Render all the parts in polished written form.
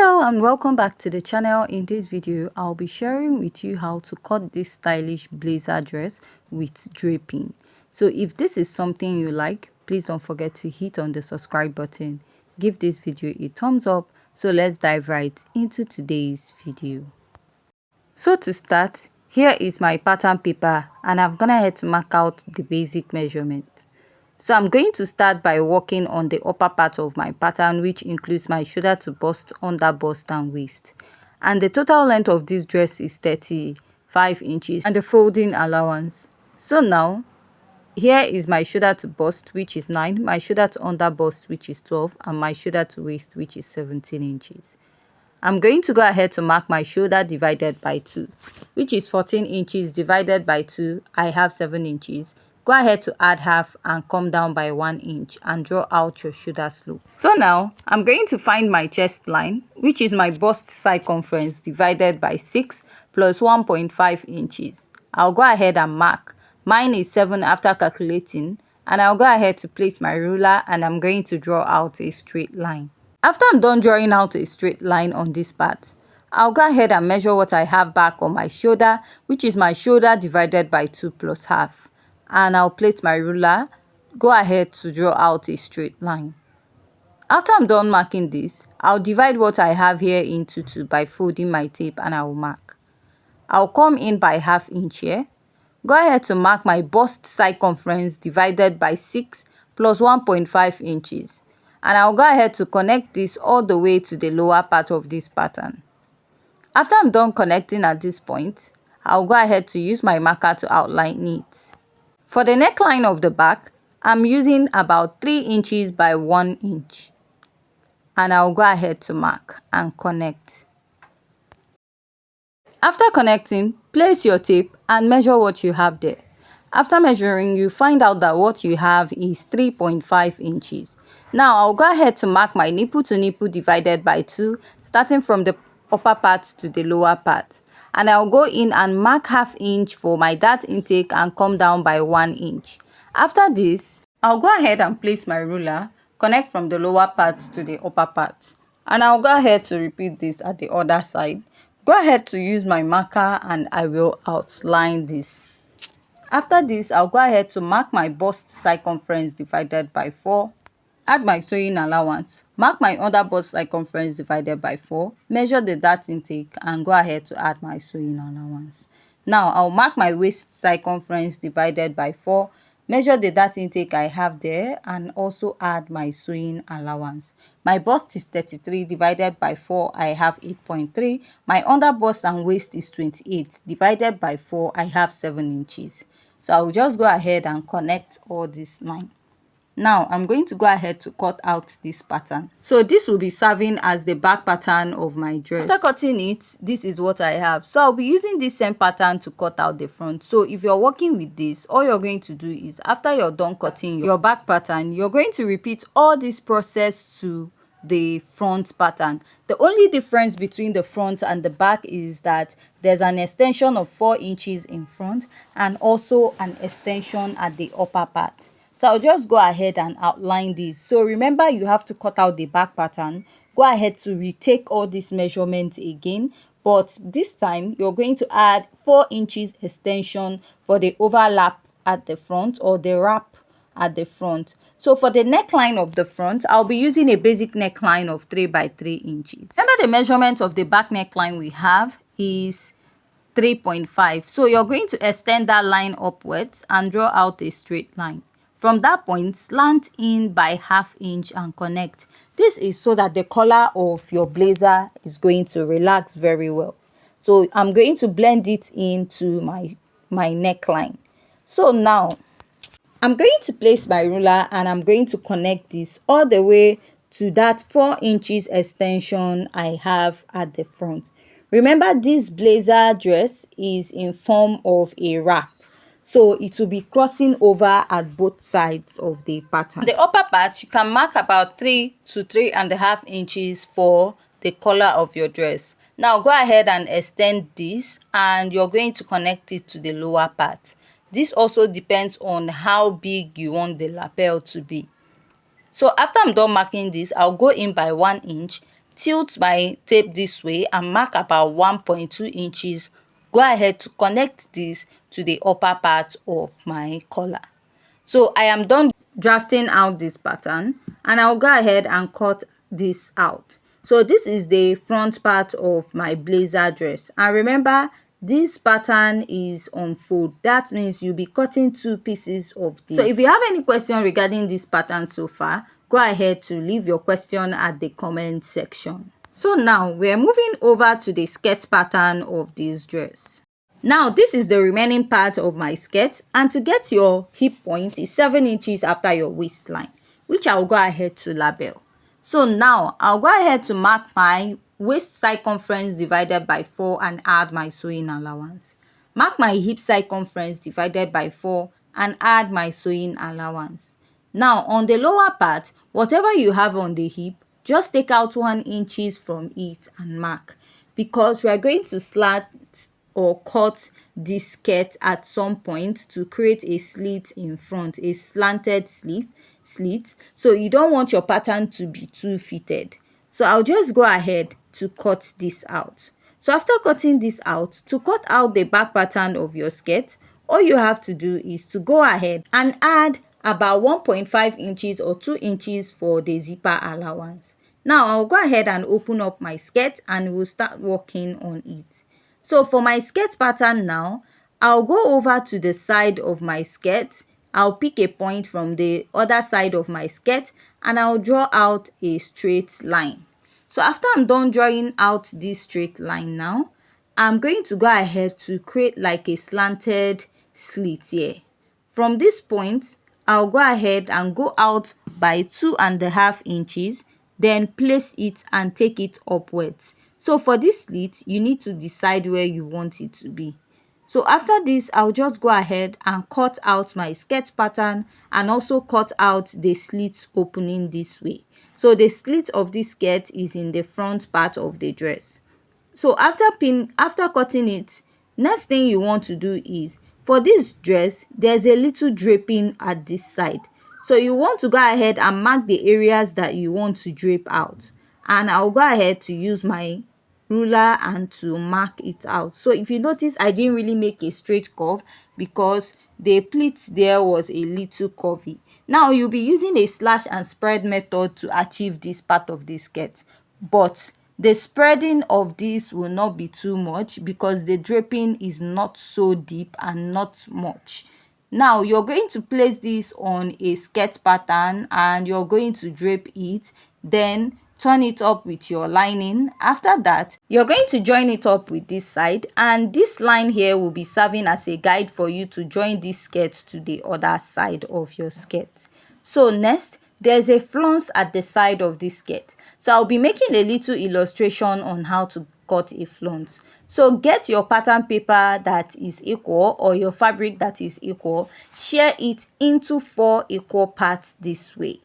Hello and welcome back to the channel. In this video I'll be sharing with you how to cut this stylish blazer dress with draping. So if this is something you like, please don't forget to hit on the subscribe button, give this video a thumbs up. So let's dive right into today's video. So to start, here is my pattern paper and I've gone ahead to mark out the basic measurement. So I'm going to start by working on the upper part of my pattern, which includes my shoulder to bust, under bust and waist. And the total length of this dress is 35 inches and the folding allowance. So now, here is my shoulder to bust, which is 9, my shoulder to under bust, which is 12, and my shoulder to waist, which is 17 inches. I'm going to go ahead to mark my shoulder divided by 2, which is 14 inches divided by 2. I have 7 inches. Go ahead to add half and come down by 1 inch and draw out your shoulder slope. So now I'm going to find my chest line, which is my bust circumference divided by 6 plus 1.5 inches. I'll go ahead and mark. Mine is 7 after calculating, and I'll go ahead to place my ruler and I'm going to draw out a straight line. After I'm done drawing out a straight line on this part, I'll go ahead and measure what I have back on my shoulder, which is my shoulder divided by 2 plus half. And I'll place my ruler, go ahead to draw out a straight line. After I'm done marking this, I'll divide what I have here into 2 by folding my tape and I will mark. I'll come in by ½ inch here. Go ahead to mark my bust circumference divided by 6 plus 1.5 inches. And I'll go ahead to connect this all the way to the lower part of this pattern. After I'm done connecting at this point, I'll go ahead to use my marker to outline it. For the neckline of the back, I'm using about 3 inches by 1 inch. And I'll go ahead to mark and connect. After connecting, place your tape and measure what you have there. After measuring, you find out that what you have is 3.5 inches. Now I'll go ahead to mark my nipple to nipple divided by 2, starting from the upper part to the lower part. And I'll go in and mark ½ inch for my dart intake and come down by 1 inch. After this, I'll go ahead and place my ruler, connect from the lower part to the upper part. And I'll go ahead to repeat this at the other side. Go ahead to use my marker and I will outline this. After this, I'll go ahead to mark my bust circumference divided by 4. Add my sewing allowance. Mark my under bust circumference divided by 4. Measure the dart intake and go ahead to add my sewing allowance. Now, I'll mark my waist circumference divided by 4. Measure the dart intake I have there and also add my sewing allowance. My bust is 33 divided by 4. I have 8.3. My under bust and waist is 28 divided by 4. I have 7 inches. So I'll just go ahead and connect all this line. Now I'm going to go ahead to cut out this pattern. So this will be serving as the back pattern of my dress. After cutting it, this is what I have. So I'll be using this same pattern to cut out the front. So if you're working with this, all you're going to do is after you're done cutting your back pattern, you're going to repeat all this process to the front pattern. The only difference between the front and the back is that there's an extension of 4 inches in front and also an extension at the upper part. So I'll just go ahead and outline this. So remember, you have to cut out the back pattern. Go ahead to retake all these measurements again, but this time you're going to add 4 inches extension for the overlap at the front or the wrap at the front. So for the neckline of the front, I'll be using a basic neckline of 3 by 3 inches. Remember, the measurement of the back neckline we have is 3.5. So you're going to extend that line upwards and draw out a straight line. From that point, slant in by ½ inch and connect. This is so that the collar of your blazer is going to relax very well. So I'm going to blend it into my neckline. So now I'm going to place my ruler and I'm going to connect this all the way to that 4 inches extension I have at the front. Remember, this blazer dress is in form of a wrap. So it will be crossing over at both sides of the pattern. The upper part, you can mark about 3 to 3.5 inches for the collar of your dress. Now go ahead and extend this and you're going to connect it to the lower part. This also depends on how big you want the lapel to be. So after I'm done marking this, I'll go in by 1 inch, tilt my tape this way and mark about 1.2 inches. Go ahead to connect this to the upper part of my collar. So I am done drafting out this pattern, and I'll go ahead and cut this out. So this is the front part of my blazer dress, and remember, this pattern is on fold. That means you'll be cutting two pieces of this. So if you have any question regarding this pattern so far, go ahead to leave your question at the comment section. So now we're moving over to the skirt pattern of this dress. Now this is the remaining part of my skirt, and to get your hip point is 7 inches after your waistline, which I'll go ahead to label. So now I'll go ahead to mark my waist circumference divided by 4 and add my sewing allowance. Mark my hip circumference divided by 4 and add my sewing allowance. Now on the lower part, whatever you have on the hip, just take out 1 inches from it and mark, because we are going to slant or cut this skirt at some point to create a slit in front, a slanted slit. So you don't want your pattern to be too fitted. So I'll just go ahead to cut this out. So after cutting this out, to cut out the back pattern of your skirt, all you have to do is to go ahead and add about 1.5 inches or 2 inches for the zipper allowance. Now I'll go ahead and open up my skirt and we'll start working on it. So for my skirt pattern now, I'll go over to the side of my skirt. I'll pick a point from the other side of my skirt and I'll draw out a straight line. So after I'm done drawing out this straight line now, I'm going to go ahead to create like a slanted slit here. From this point, I'll go ahead and go out by 2.5 inches, then place it and take it upwards. So for this slit, you need to decide where you want it to be. So after this, I'll just go ahead and cut out my skirt pattern and also cut out the slit opening this way. So the slit of this skirt is in the front part of the dress. So after cutting it, next thing you want to do is, for this dress, there's a little draping at this side. So you want to go ahead and mark the areas that you want to drape out. And I'll go ahead to use my ruler and to mark it out. So if you notice, I didn't really make a straight curve because the pleat there was a little curvy. Now you'll be using a slash and spread method to achieve this part of the skirt, but the spreading of this will not be too much because the draping is not so deep and not much. Now you're going to place this on a skirt pattern and you're going to drape it, then turn it up with your lining. After that, you're going to join it up with this side, and this line here will be serving as a guide for you to join this skirt to the other side of your skirt. So next, there's a flounce at the side of this skirt. So I'll be making a little illustration on how to cut a flounce. So get your pattern paper that is equal or your fabric that is equal, share it into 4 equal parts this way.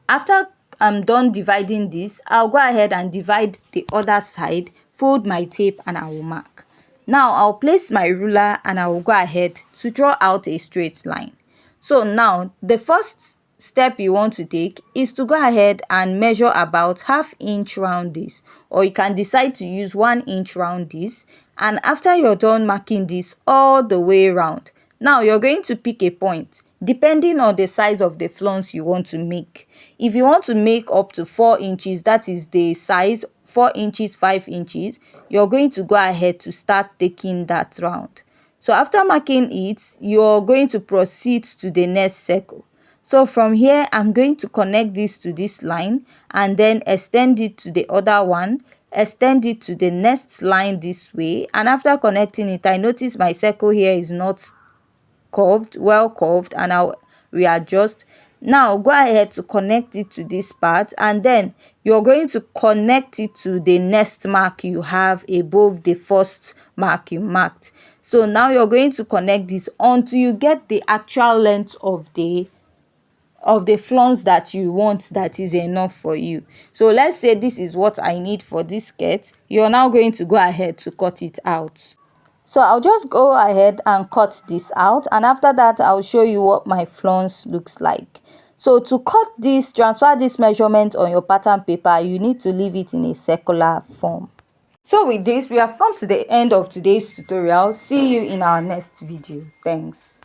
After I'm done dividing this, I'll go ahead and divide the other side, fold my tape, and I will mark. Now I'll place my ruler and I will go ahead to draw out a straight line. So now the first step you want to take is to go ahead and measure about 1/2 inch round this, or you can decide to use 1 inch round this. And after you're done marking this all the way around, now you're going to pick a point depending on the size of the flounce you want to make. If you want to make up to 4 inches, that is the size 4 inches, 5 inches, you're going to go ahead to start taking that round. So after marking it, you're going to proceed to the next circle. So from here, I'm going to connect this to this line and then extend it to the other one, extend it to the next line this way. And after connecting it, I notice my circle here is not well curved, and I'll readjust. Now go ahead to connect it to this part, and then you're going to connect it to the next mark you have above the first mark you marked. So now you're going to connect this until you get the actual length of the flounce that you want, that is enough for you. So let's say this is what I need for this skirt. You're now going to go ahead to cut it out. So I'll just go ahead and cut this out, and after that I'll show you what my flounce looks like. So to cut this, transfer this measurement on your pattern paper, you need to leave it in a circular form. So with this, we have come to the end of today's tutorial. See you in our next video. Thanks.